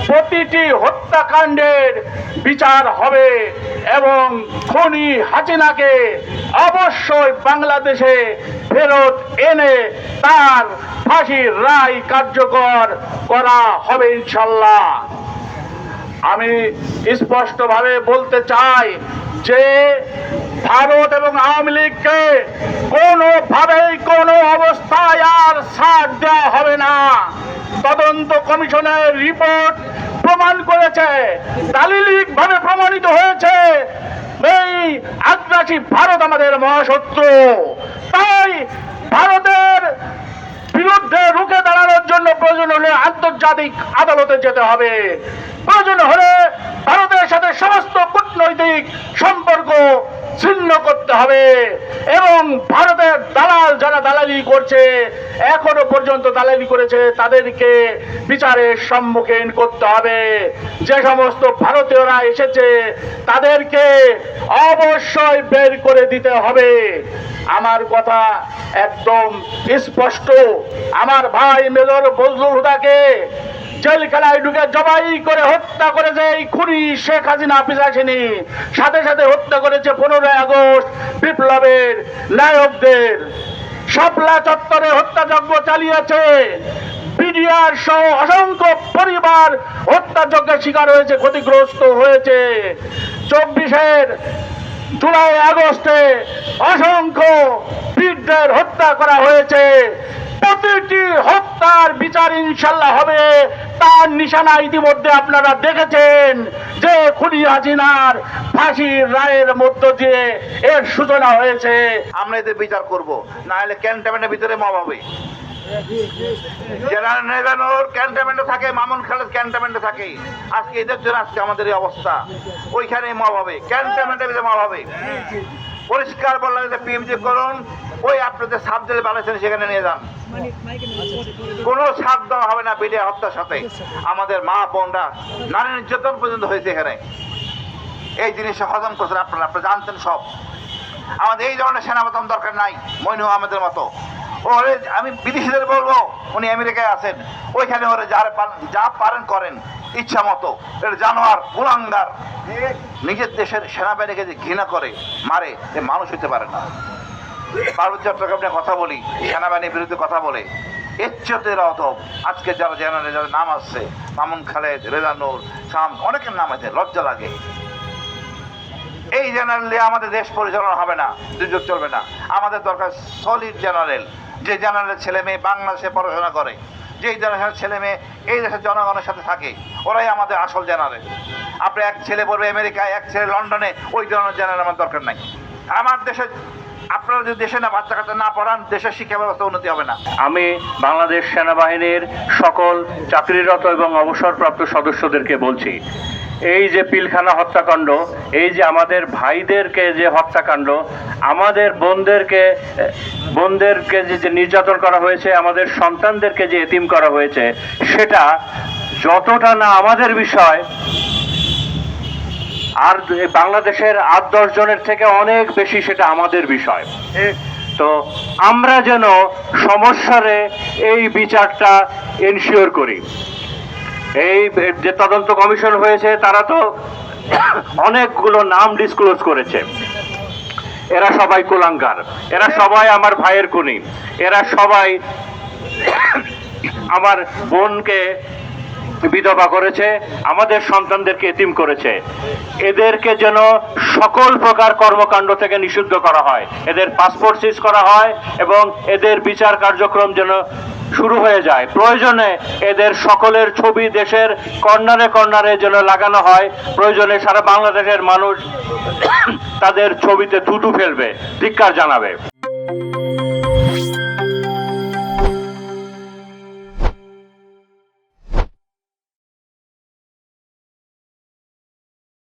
প্রতিটি হত্যাকাণ্ডের বিচার হবে এবং খুনি হাসিনাকে অবশ্যই বাংলাদেশে ফেরত এনে তার ফাঁসির রায় কার্যকর করা হবে ইনশাল্লাহ। আমি স্পষ্টভাবে বলতে চাই যে ভারত এবং আওয়ামী লীগকে কোনোভাবেই কোনো অবস্থায় আর ছাড় দেওয়া হবে না। তদন্ত কমিশনের রিপোর্ট প্রমাণ করেছে, দালিলিকভাবে প্রমাণিত হয়েছে এই আগ্রাসী ভারত আমাদের মহাশত্রু। তাই ভারতের বিরুদ্ধে রুখে দাঁড়ানোর জন্য প্রয়োজন হলে আন্তর্জাতিক আদালতে যেতে হবে, প্রয়োজন হলে ভারতের সাথে সমস্ত কূটনৈতিক সম্পর্ক ছিন্ন করতে হবে এবং ভারতের দালাল যারা দালালি করছে, এখনো পর্যন্ত দালালি করেছে, তাদেরকে বিচারের সম্মুখীন করতে হবে। যে সমস্ত ভারতীয়রা এসেছে তাদেরকে অবশ্যই বের করে দিতে হবে। আমার কথা একদম স্পষ্ট। আমার ভাই মেজর বজলুল হুদাকে জেলখানায় ঢুকে জবাই করে হত্যা করেছে এই খুনি শেখ হাসিনা পিশাচিনী, সাথে সাথে হত্যা করেছে 15 আগস্ট বিপ্লবের নায়কদের। শাপলা চত্বরে হত্যাযজ্ঞ চালিয়েছে, বিডিআর সহ অসংখ্য পরিবার হত্যাযজ্ঞের শিকার হয়েছে, ক্ষতিগ্রস্ত হয়েছে। 24 জুলাই আগস্টে অসংখ্য বীরদের হত্যা করা হয়েছে। প্রতিটি হত্যার বিচার ইনশাল্লাহ হবে। তার নিশানা ইতিমধ্যে আপনারা দেখেছেন যে খুনি হাসিনার ফাঁসির রায়ের মধ্য দিয়ে এর সূচনা হয়েছে। আমরা এদের বিচার করব, না হলে ক্যান্টনমেন্টের ভিতরে মব হবে। জেনারেল নেগানোর ক্যান্টনমেন্টে থাকে, মামুন খালেদ ক্যান্টনমেন্টে থাকে। আজকে এদের জন্য আজকে আমাদের এই অবস্থা। ওইখানে মব হবে, ক্যান্টনমেন্টের ভিতরে মব হবে। পরিষ্কার বললাম যে পিএমজি করুন, ওই আপনাদের সাব জেলে বানাইছেন সেখানে নিয়ে যান। কোনো ছাড় দেওয়া হবে না বিডিআর হত্যার সাথে। আমাদের মা বোনরা নারী নির্যাতন পর্যন্ত হয়েছে এখানে। এই জিনিসটা হজম করছেন আপনারা জানতেন সব। আমাদের এই ধরনের সেনাবাদন দরকার নাই মইনু আহমেদের মতো। ওরে আমি বিদেশিদের বলবো, উনি আমেরিকায় আছেন, ওইখানে ওরে যা পারেন করেন ইচ্ছা মতো। এর জানোয়ার কুলাঙ্গার নিজের দেশের সেনাবাহিনীকে যে ঘৃণা করে মারে, এ মানুষ হইতে পারে না। পার্বত্য চট্টগ্রাম নিয়ে কথা বলি, সেনাবাহিনীর বিরুদ্ধে কথা বলে, এর চেয়ে অধম আজকে যারা জেনারেল যাদের নাম আসছে, মামুন খালেদ, রেজানুর, শাম, অনেকের নাম আছে, লজ্জা লাগে। এই জেনারেল আমাদের দেশ পরিচালনা হবে না, দুর্যোগ চলবে না। আমাদের দরকার সলিড জেনারেল, যে জেনারেলের ছেলে মেয়ে বাংলাদেশে পড়াশোনা করে, যেই জেনারেলের ছেলে মেয়ে এই দেশের জনগণের সাথে থাকে, ওরাই আমাদের আসল জেনারেল। আপনি এক ছেলে পড়বে আমেরিকায়, এক ছেলে লন্ডনে, ওই ধরনের জেনারেল আমার দরকার নাই। আমার দেশে আপনারা যদি দেশে না বাচ্চা কাচ্চা না পড়ান, দেশের শিক্ষা ব্যবস্থা উন্নতি হবে না। আমি বাংলাদেশ সেনাবাহিনীর সকল চাকরিরত এবং অবসরপ্রাপ্ত সদস্যদেরকে বলছি, এই যে পিলখানা হত্যাকাণ্ড, এই যে আমাদের ভাইদেরকে যে হত্যাকাণ্ড, আমাদের বোনদেরকে যে নির্যাতন করা হয়েছে, আমাদের সন্তানদেরকে যে এতিম করা হয়েছে, সেটা যতটা না আমাদের বিষয়, আর বাংলাদেশের 8-10 জনের থেকে অনেক বেশি সেটা আমাদের বিষয়। তো আমরা যেন সমস্যারে এই বিচারটা এনশিওর করি। এই যে তদন্ত কমিশন হয়েছে তারা তো অনেকগুলো নাম ডিসক্লোজ করেছে। এরা সবাই কুলাঙ্গার, এরা সবাই আমার ভাইয়ের খুনি, এরা সবাই আমার বোনকে বিধবা করেছে, আমাদের সন্তানদেরকে এতিম করেছে। এদেরকে যেন সকল প্রকার কর্মকাণ্ড থেকে নিষিদ্ধ করা হয়, এদের পাসপোর্ট সিজ করা হয় এবং এদের বিচার কার্যক্রম যেন শুরু হয়ে যায়। প্রয়োজনে এদের সকলের ছবি দেশের কর্নারে কর্নারে যেন লাগানো হয়। প্রয়োজনে সারা বাংলাদেশের মানুষ তাদের ছবিতে থুতু ফেলবে, ধিক্কার জানাবে।